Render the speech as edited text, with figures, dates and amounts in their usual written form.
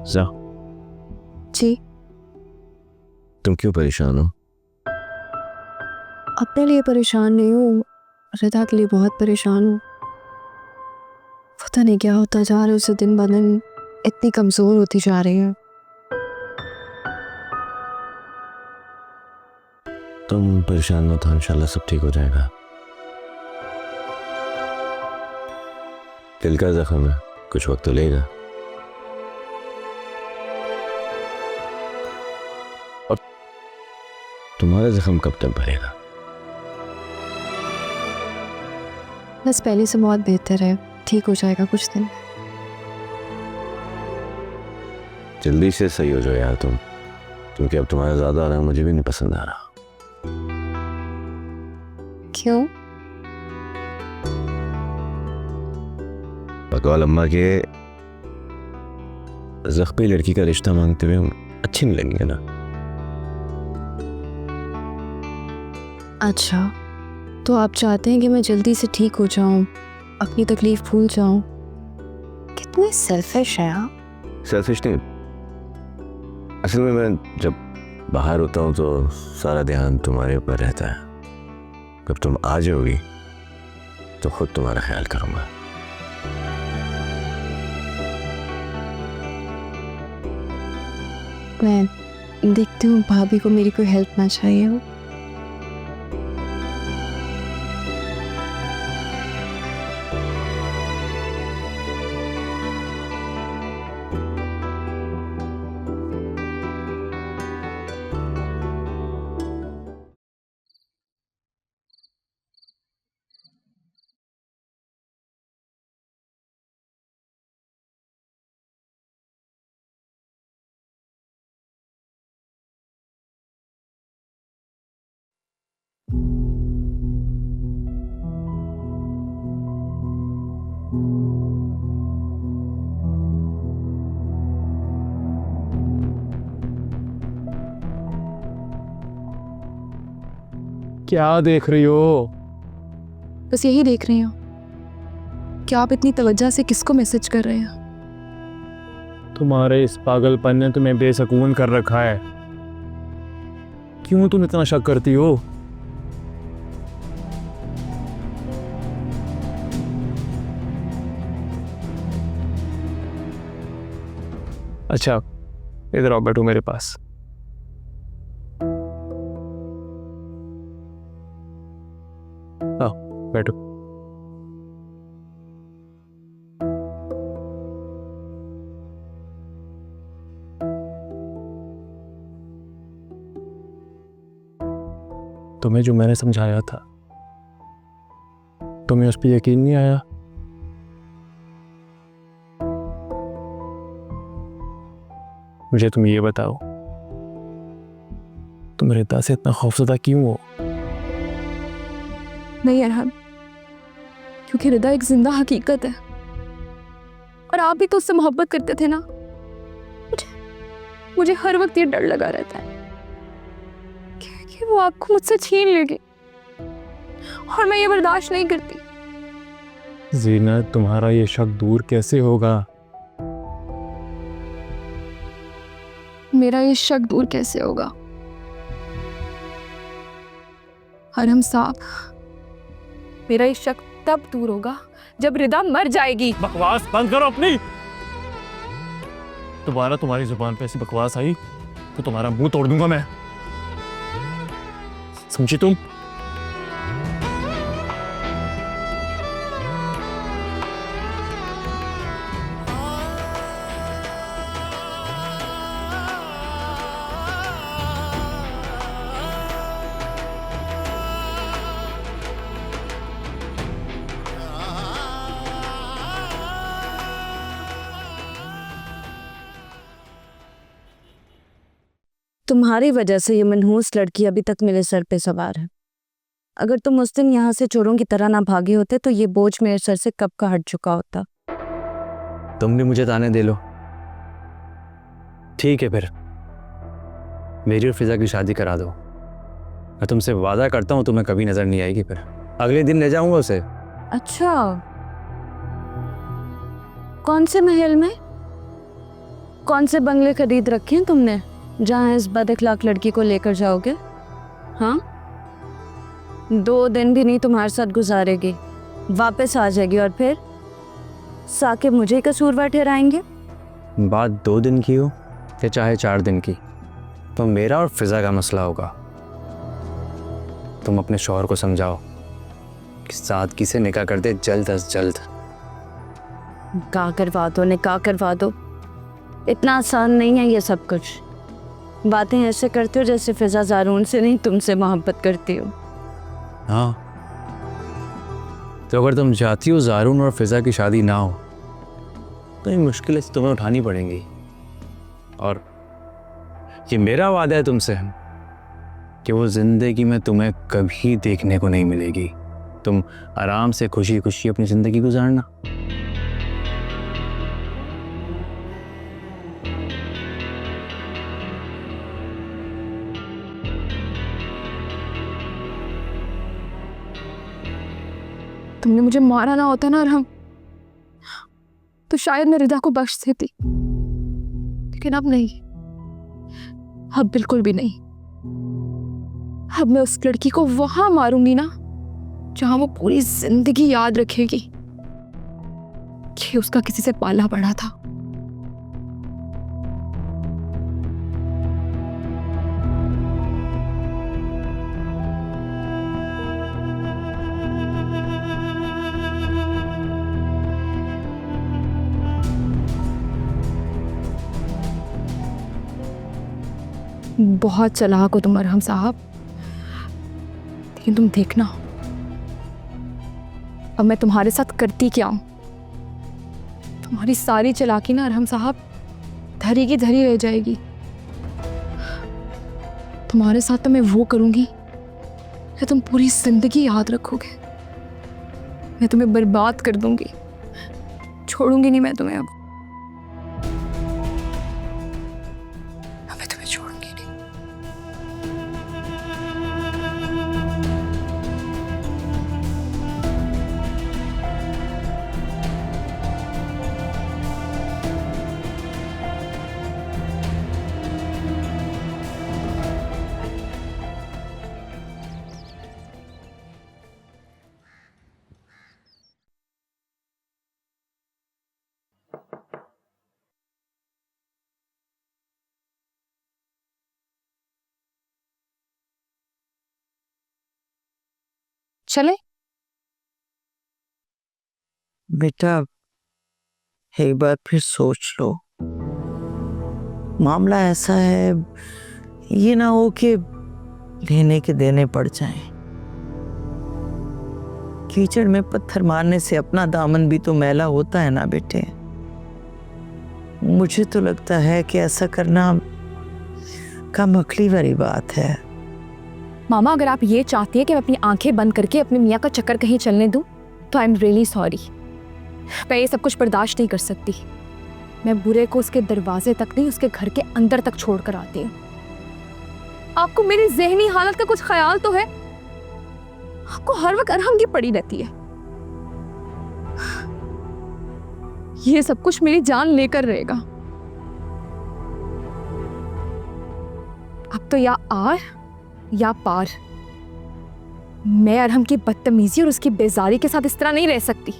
जा। जी। तुम क्यों परेशान हो? अपने लिए परेशान नहीं हूँ, रिदा के लिए बहुत परेशान हूँ। पता नहीं क्या होता जा रहा है, उसे दिन ब दिन इतनी कमज़ोर होती जा रही है। तुम परेशान मत हो, इंशाल्लाह सब ठीक हो जाएगा। दिल का जख्म है, कुछ वक्त तो लेगा। और तुम्हारा जख्म कब तक भरेगा? बस पहले से बहुत बेहतर है, ठीक हो जाएगा कुछ दिन। जल्दी से सही हो जाओ यार तुम, क्योंकि अब तुम्हारा ज़्यादा आना मुझे भी नहीं पसंद आ रहा। क्यों? बकौल अम्मा के जख्मी लड़की का रिश्ता मांगते हुए अच्छी नहीं लगेंगे ना। अच्छा, तो आप चाहते हैं कि मैं जल्दी से ठीक हो जाऊं, अपनी तकलीफ भूल जाऊं? कितने सेल्फिश है आप। सेल्फिश नहीं, असल में मैं जब बाहर होता हूँ तो सारा ध्यान तुम्हारे ऊपर रहता है। जब तुम आ जाओगी तो खुद तुम्हारा ख्याल करूँगा। मैं देखती हूँ भाभी को मेरी कोई हेल्प ना चाहिए हो। क्या देख रही हो? बस यही देख रही हूँ, क्या आप इतनी तवज्जो से किसको मैसेज कर रहे हैं? तुम्हारे इस पागलपन ने तुम्हें बेसकून कर रखा है। क्यों तुम इतना शक करती हो? अच्छा, इधर आओ, बैठो मेरे पास। आओ बैठो। तुम्हें जो मैंने समझाया था, तुम्हें उस पर यकीन नहीं आया? मुझे तुम ये बताओ, तुम रिदा से इतना खौफजदा क्यों हो? नहीं अरहम, क्योंकि रिदा एक जिंदा हकीकत है और आप भी तो उससे मोहब्बत करते थे ना। मुझे हर वक्त ये डर लगा रहता है कि वो आपको मुझसे छीन लेगी और मैं ये बर्दाश्त नहीं करती। ज़ीनत, तुम्हारा ये शक दूर कैसे होगा? मेरा ये शक दूर कैसे होगा? हरम साहब, मेरा ये शक तब दूर होगा जब रिदा मर जाएगी। बकवास बंद करो अपनी। दोबारा तुम्हारी जुबान पे ऐसी बकवास आई तो तुम्हारा मुंह तोड़ दूंगा मैं, समझी तुम? तुम्हारी वजह से ये मनहूस लड़की अभी तक मेरे सर पे सवार है। अगर तुम उस दिन यहाँ से चोरों की तरह ना भागे होते तो ये बोझ मेरे सर से कब का हट चुका होता। तुम भी मुझे ताने दे लो। ठीक है, फिर मेरी और फिजा की शादी करा दो। मैं तुमसे वादा करता हूँ तुम्हें कभी नजर नहीं आएगी। फिर अगले दिन ले जाऊंगा उसे। अच्छा, कौन से महल में? कौन से बंगले खरीद रखे हैं तुमने जहाँ इस बदअखलाक लड़की को लेकर जाओगे? हाँ, 2 दिन भी नहीं तुम्हारे साथ गुजारेगी, वापस आ जाएगी और फिर साकिब मुझे कसूरवार ठहराएंगे। बात 2 दिन की हो या चाहे 4 दिन की, तो मेरा और फिज़ा का मसला होगा। तुम अपने शौहर को समझाओ कि सादगी से निकाह कर दे जल्द अज जल्द। निकाह करवा दो, इतना आसान नहीं है ये सब कुछ। बातें ऐसे करते हो जैसे फिजा ज़ारून से नहीं तुमसे मोहब्बत करती हो। हाँ, तो अगर तुम चाहती हो ज़ारून और फिज़ा की शादी ना हो तो ये मुश्किलें तुम्हें उठानी पड़ेंगी। और ये मेरा वादा है तुमसे कि वो ज़िंदगी में तुम्हें कभी देखने को नहीं मिलेगी। तुम आराम से खुशी खुशी अपनी ज़िंदगी गुजारना। तुमने मुझे मारा ना होता ना अरहम, तो शायद मैं रिदा को बख्श देती, लेकिन अब नहीं, अब बिल्कुल भी नहीं। अब मैं उस लड़की को वहां मारूंगी ना जहां वो पूरी जिंदगी याद रखेगी कि उसका किसी से पाला पड़ा था। बहुत चालाक हो तुम अरहम साहब, लेकिन तुम देखना अब मैं तुम्हारे साथ करती क्या हूं। तुम्हारी सारी चालाकी ना अरहम साहब धरी की धरी रह जाएगी। तुम्हारे साथ तो मैं वो करूंगी कि तुम पूरी जिंदगी याद रखोगे। मैं तुम्हें बर्बाद कर दूंगी, छोड़ूंगी नहीं मैं तुम्हें। अब मैं तुम्हें छोड़ूंगी नहीं। चले बेटा, एक बार फिर सोच लो। मामला ऐसा है, ये ना हो कि लेने के देने पड़ जाएं। कीचड़ में पत्थर मारने से अपना दामन भी तो मैला होता है ना बेटे। मुझे तो लगता है कि ऐसा करना कम अकली वाली बात है। मामा, अगर आप ये चाहती है कि मैं अपनी आंखें बंद करके अपने मियाँ का चक्कर कहीं चलने दूं, तो आई एम रियली सॉरी। मैं ये सब कुछ बर्दाश्त नहीं कर सकती। मैं बुरे को उसके दरवाजे तक नहीं, उसके घर के अंदर तक छोड़ कर आती हूँ। आपको मेरी ज़हनी हालत का कुछ ख्याल तो है? आपको हर वक्त अरहम की पड़ी रहती है। ये सब कुछ मेरी जान लेकर रहेगा। अब तो या आर या पार। मैं अरहम की बदतमीजी और उसकी बेजारी के साथ इस तरह नहीं रह सकती।